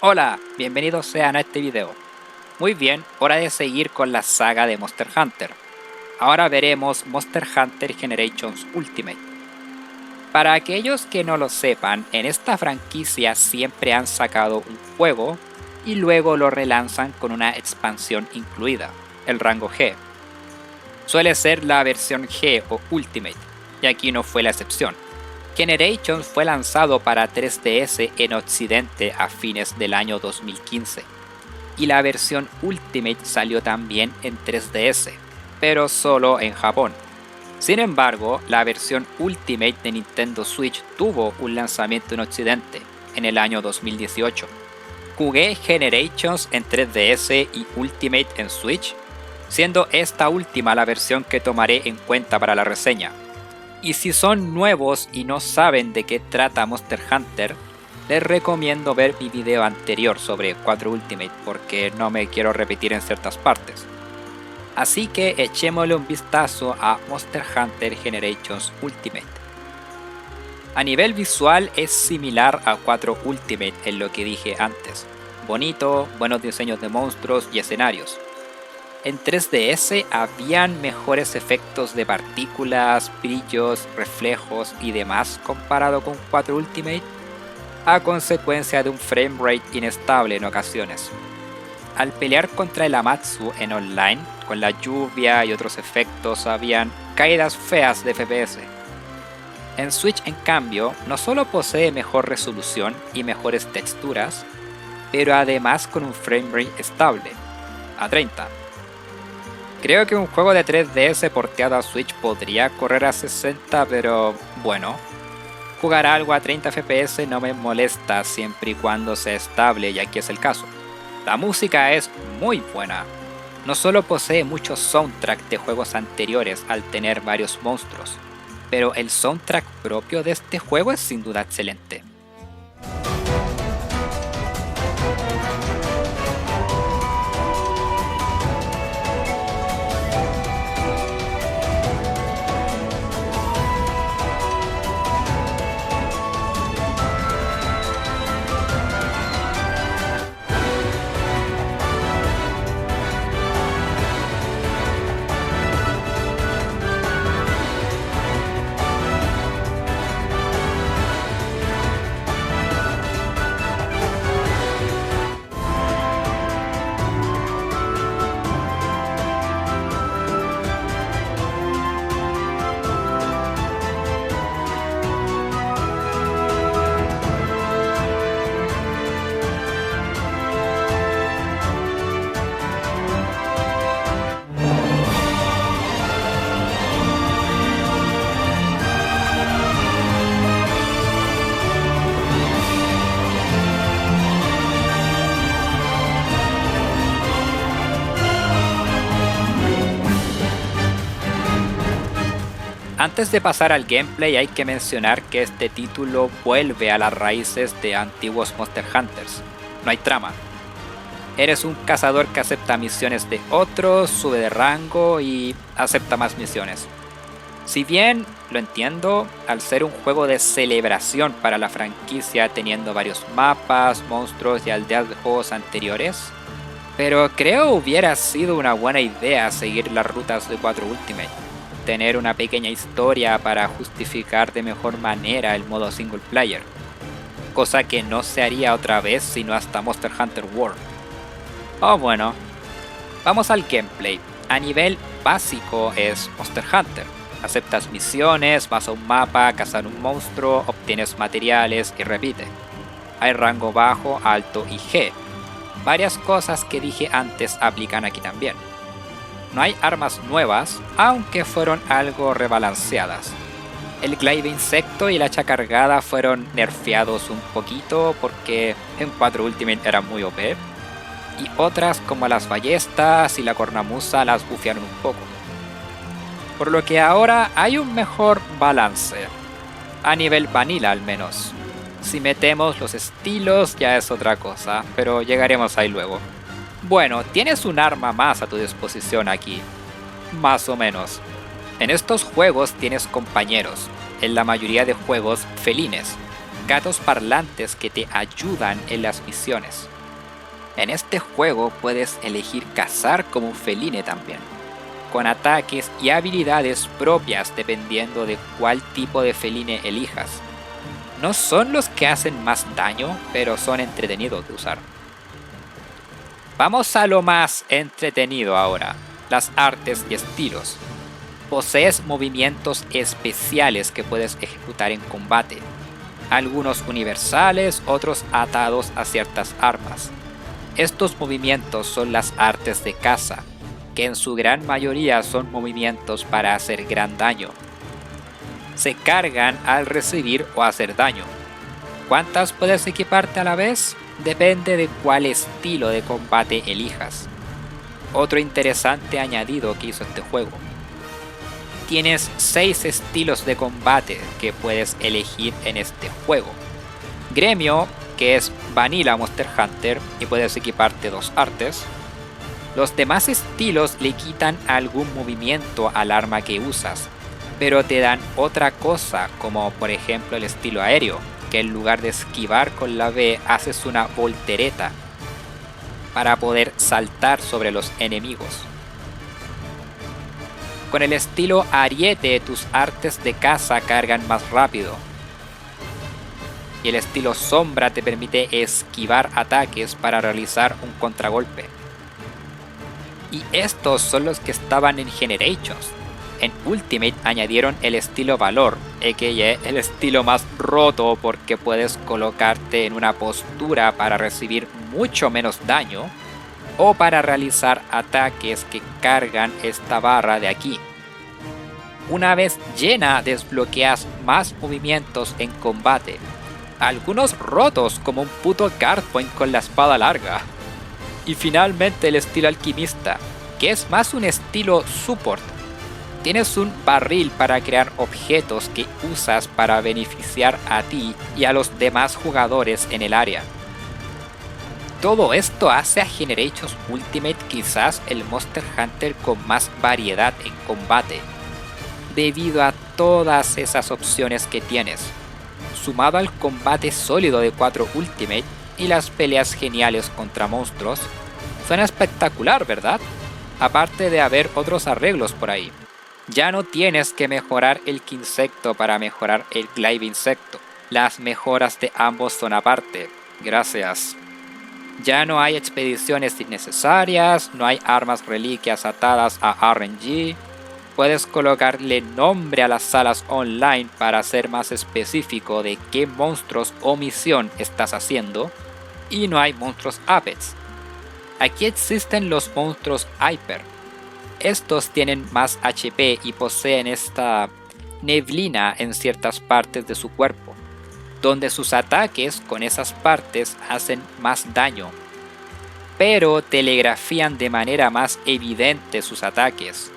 Hola, bienvenidos sean a este video. Muy bien, hora de seguir con la saga de Monster Hunter. Ahora veremos Monster Hunter Generations Ultimate. Para aquellos que no lo sepan, en esta franquicia siempre han sacado un juego y luego lo relanzan con una expansión incluida, el rango G. Suele ser la versión G o Ultimate, y aquí no fue la excepción. Generations fue lanzado para 3DS en Occidente a fines del año 2015, y la versión Ultimate salió también en 3DS, pero solo en Japón. Sin embargo, la versión Ultimate de Nintendo Switch tuvo un lanzamiento en Occidente, en el año 2018. Jugué Generations en 3DS y Ultimate en Switch, siendo esta última la versión que tomaré en cuenta para la reseña. Y si son nuevos y no saben de qué trata Monster Hunter, les recomiendo ver mi video anterior sobre 4 Ultimate porque no me quiero repetir en ciertas partes. Así que echémosle un vistazo a Monster Hunter Generations Ultimate. A nivel visual es similar a 4 Ultimate en lo que dije antes. Bonito, buenos diseños de monstruos y escenarios. En 3DS habían mejores efectos de partículas, brillos, reflejos y demás comparado con 4 Ultimate, a consecuencia de un framerate inestable en ocasiones. Al pelear contra el Amatsu en online, con la lluvia y otros efectos habían caídas feas de FPS. En Switch en cambio, no solo posee mejor resolución y mejores texturas, pero además con un framerate estable, a 30. Creo que un juego de 3DS porteado a Switch podría correr a 60, pero bueno. Jugar algo a 30 FPS no me molesta siempre y cuando sea estable, y aquí es el caso. La música es muy buena. No solo posee muchos soundtracks de juegos anteriores al tener varios monstruos, pero el soundtrack propio de este juego es sin duda excelente. Antes de pasar al gameplay hay que mencionar que este título vuelve a las raíces de antiguos Monster Hunters. No hay trama. Eres un cazador que acepta misiones de otros, sube de rango y acepta más misiones. Si bien lo entiendo, al ser un juego de celebración para la franquicia teniendo varios mapas, monstruos y aldeas de juegos anteriores, pero creo hubiera sido una buena idea seguir las rutas de 4 Ultimate. Tener una pequeña historia para justificar de mejor manera el modo single player, cosa que no se haría otra vez sino hasta Monster Hunter World. Oh bueno, vamos al gameplay. A nivel básico es Monster Hunter. Aceptas misiones, vas a un mapa, cazar un monstruo, obtienes materiales y repite. Hay rango bajo, alto y G. Varias cosas que dije antes aplican aquí también. No hay armas nuevas, aunque fueron algo rebalanceadas. El glaive insecto y la hacha cargada fueron nerfeados un poquito porque en 4 Ultimate eran muy OP. Y otras como las ballestas y la cornamusa las bufearon un poco. Por lo que ahora hay un mejor balance. A nivel vanilla al menos. Si metemos los estilos ya es otra cosa, pero llegaremos ahí luego. Bueno, tienes un arma más a tu disposición aquí, más o menos. En estos juegos tienes compañeros, en la mayoría de juegos felines, gatos parlantes que te ayudan en las misiones. En este juego puedes elegir cazar como un feline también, con ataques y habilidades propias dependiendo de cuál tipo de feline elijas. No son los que hacen más daño, pero son entretenidos de usar. Vamos a lo más entretenido ahora, las artes y estilos. Posees movimientos especiales que puedes ejecutar en combate, algunos universales, otros atados a ciertas armas. Estos movimientos son las artes de caza, que en su gran mayoría son movimientos para hacer gran daño. Se cargan al recibir o hacer daño. ¿Cuántas puedes equiparte a la vez? Depende de cuál estilo de combate elijas. Otro interesante añadido que hizo este juego. Tienes 6 estilos de combate que puedes elegir en este juego. Gremio, que es Vanilla Monster Hunter y puedes equiparte 2 artes. Los demás estilos le quitan algún movimiento al arma que usas, pero te dan otra cosa, como por ejemplo el estilo aéreo, que en lugar de esquivar con la B haces una voltereta para poder saltar sobre los enemigos. Con el estilo ariete tus artes de caza cargan más rápido. Y el estilo sombra te permite esquivar ataques para realizar un contragolpe. Y estos son los que estaban en Generations. En Ultimate añadieron el estilo valor, a.k.a. el estilo más roto porque puedes colocarte en una postura para recibir mucho menos daño o para realizar ataques que cargan esta barra de aquí. Una vez llena desbloqueas más movimientos en combate, algunos rotos como un puto guard point con la espada larga. Y finalmente el estilo alquimista, que es más un estilo support. Tienes un barril para crear objetos que usas para beneficiar a ti y a los demás jugadores en el área. Todo esto hace a Generations Ultimate quizás el Monster Hunter con más variedad en combate, debido a todas esas opciones que tienes, sumado al combate sólido de 4 Ultimate y las peleas geniales contra monstruos. Suena espectacular, ¿verdad? Aparte de haber otros arreglos por ahí. Ya no tienes que mejorar el Quinsecto para mejorar el Glaive Insecto. Las mejoras de ambos son aparte. Gracias. Ya no hay expediciones innecesarias, no hay armas reliquias atadas a RNG. Puedes colocarle nombre a las salas online para ser más específico de qué monstruos o misión estás haciendo. Y no hay monstruos Apex. Aquí existen los monstruos Hyper. Estos tienen más HP y poseen esta neblina en ciertas partes de su cuerpo, donde sus ataques con esas partes hacen más daño, pero telegrafían de manera más evidente sus ataques.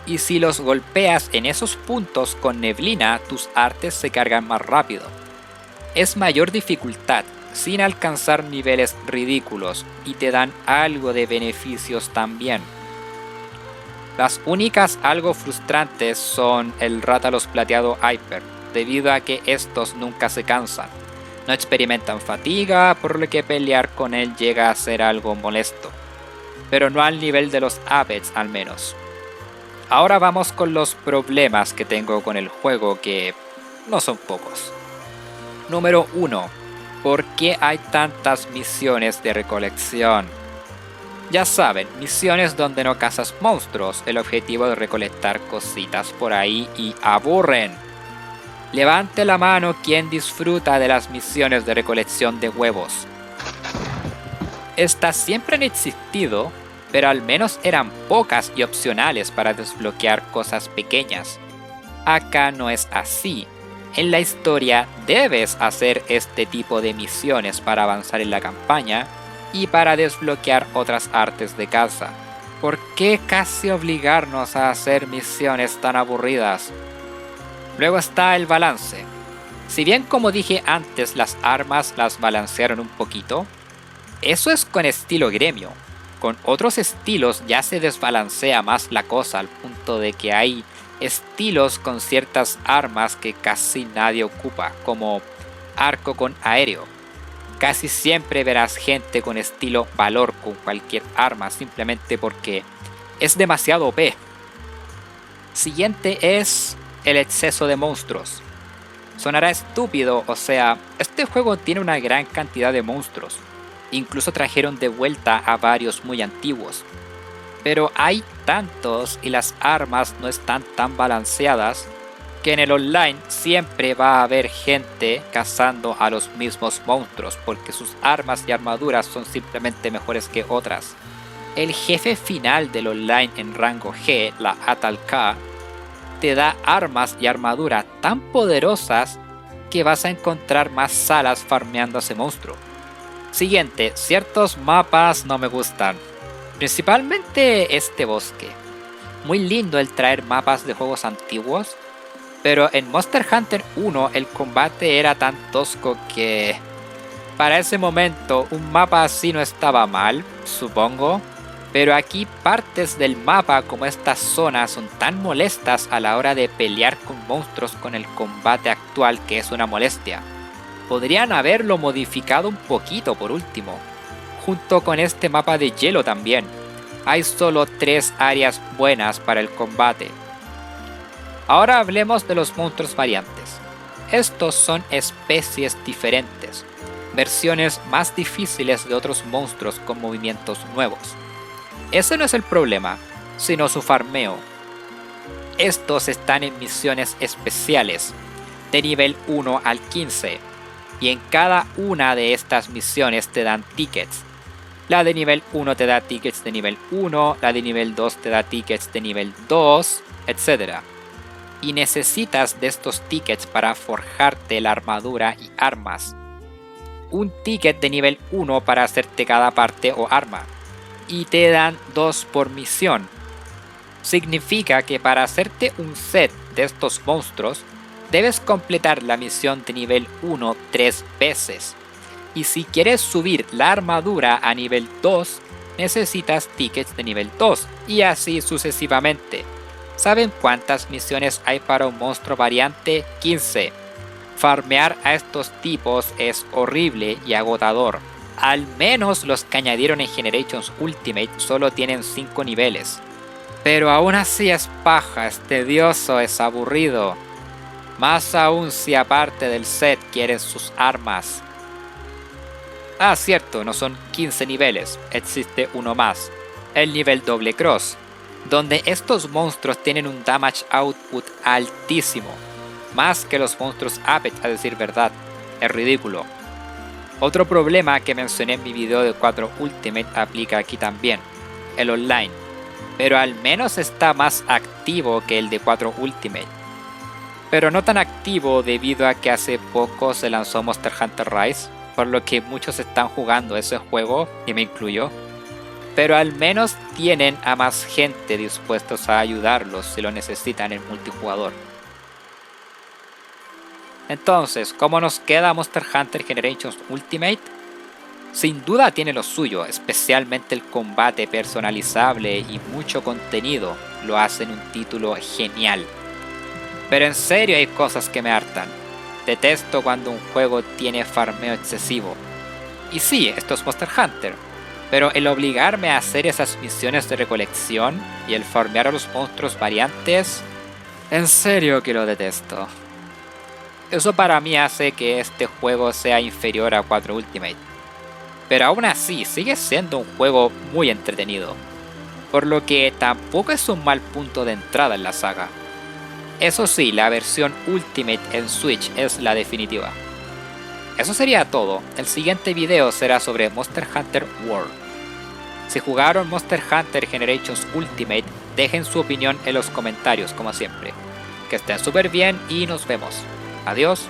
Y si los golpeas en esos puntos con neblina, tus artes se cargan más rápido. Es mayor dificultad, sin alcanzar niveles ridículos, y te dan algo de beneficios también. Las únicas algo frustrantes son el Rátalos plateado Hyper, debido a que estos nunca se cansan. No experimentan fatiga, por lo que pelear con él llega a ser algo molesto, pero no al nivel de los Apex al menos. Ahora vamos con los problemas que tengo con el juego, que no son pocos. Número 1. ¿Por qué hay tantas misiones de recolección? Ya saben, misiones donde no cazas monstruos, el objetivo de recolectar cositas por ahí y aburren. Levante la mano quien disfruta de las misiones de recolección de huevos. Estas siempre han existido, pero al menos eran pocas y opcionales para desbloquear cosas pequeñas. Acá no es así. En la historia debes hacer este tipo de misiones para avanzar en la campaña y para desbloquear otras artes de caza. ¿Por qué casi obligarnos a hacer misiones tan aburridas? Luego está el balance. Si bien como dije antes las armas las balancearon un poquito, eso es con estilo gremio. Con otros estilos ya se desbalancea más la cosa al punto de que hay estilos con ciertas armas que casi nadie ocupa, como arco con aéreo. Casi siempre verás gente con estilo valor con cualquier arma simplemente porque es demasiado OP. Siguiente es el exceso de monstruos. Sonará estúpido, o sea, este juego tiene una gran cantidad de monstruos. Incluso trajeron de vuelta a varios muy antiguos. Pero hay tantos y las armas no están tan balanceadas que en el online siempre va a haber gente cazando a los mismos monstruos porque sus armas y armaduras son simplemente mejores que otras. El jefe final del online en rango G, la Atal K, te da armas y armadura tan poderosas que vas a encontrar más salas farmeando a ese monstruo. Siguiente, ciertos mapas no me gustan, principalmente este bosque. Muy lindo el traer mapas de juegos antiguos, pero en Monster Hunter 1 el combate era tan tosco que para ese momento un mapa así no estaba mal, supongo. Pero aquí partes del mapa como estas zonas son tan molestas a la hora de pelear con monstruos con el combate actual que es una molestia. Podrían haberlo modificado un poquito por último, junto con este mapa de hielo también. Hay solo 3 áreas buenas para el combate. Ahora hablemos de los monstruos variantes. Estos son especies diferentes, versiones más difíciles de otros monstruos con movimientos nuevos. Ese no es el problema, sino su farmeo. Estos están en misiones especiales, de nivel 1 al 15, y en cada una de estas misiones te dan tickets. La de nivel 1 te da tickets de nivel 1, la de nivel 2 te da tickets de nivel 2, etc. Y necesitas de estos tickets para forjarte la armadura y armas. Un ticket de nivel 1 para hacerte cada parte o arma. Y te dan 2 por misión. Significa que para hacerte un set de estos monstruos, debes completar la misión de nivel 1 3 veces. Y si quieres subir la armadura a nivel 2, necesitas tickets de nivel 2, y así sucesivamente. ¿Saben cuántas misiones hay para un monstruo variante? 15. Farmear a estos tipos es horrible y agotador. Al menos los que añadieron en Generations Ultimate solo tienen 5 niveles. Pero aún así es paja, es tedioso, es aburrido. Más aún si aparte del set quieren sus armas. Ah, cierto, no son 15 niveles, existe uno más. El nivel doble cross, donde estos monstruos tienen un damage output altísimo. Más que los monstruos Apex, a decir verdad. Es ridículo. Otro problema que mencioné en mi video de 4 Ultimate aplica aquí también, el online, pero al menos está más activo que el de 4 Ultimate. Pero no tan activo debido a que hace poco se lanzó Monster Hunter Rise, por lo que muchos están jugando ese juego, y me incluyo. Pero al menos tienen a más gente dispuestos a ayudarlos si lo necesitan en multijugador. Entonces, ¿cómo nos queda Monster Hunter Generations Ultimate? Sin duda tiene lo suyo, especialmente el combate personalizable y mucho contenido lo hacen un título genial. Pero en serio hay cosas que me hartan. Detesto cuando un juego tiene farmeo excesivo. Y sí, esto es Monster Hunter, pero el obligarme a hacer esas misiones de recolección y el farmear a los monstruos variantes, en serio que lo detesto. Eso para mí hace que este juego sea inferior a 4 Ultimate. Pero aún así sigue siendo un juego muy entretenido, por lo que tampoco es un mal punto de entrada en la saga. Eso sí, la versión Ultimate en Switch es la definitiva. Eso sería todo, el siguiente video será sobre Monster Hunter World. Si jugaron Monster Hunter Generations Ultimate, dejen su opinión en los comentarios como siempre. Que estén súper bien y nos vemos. Adiós.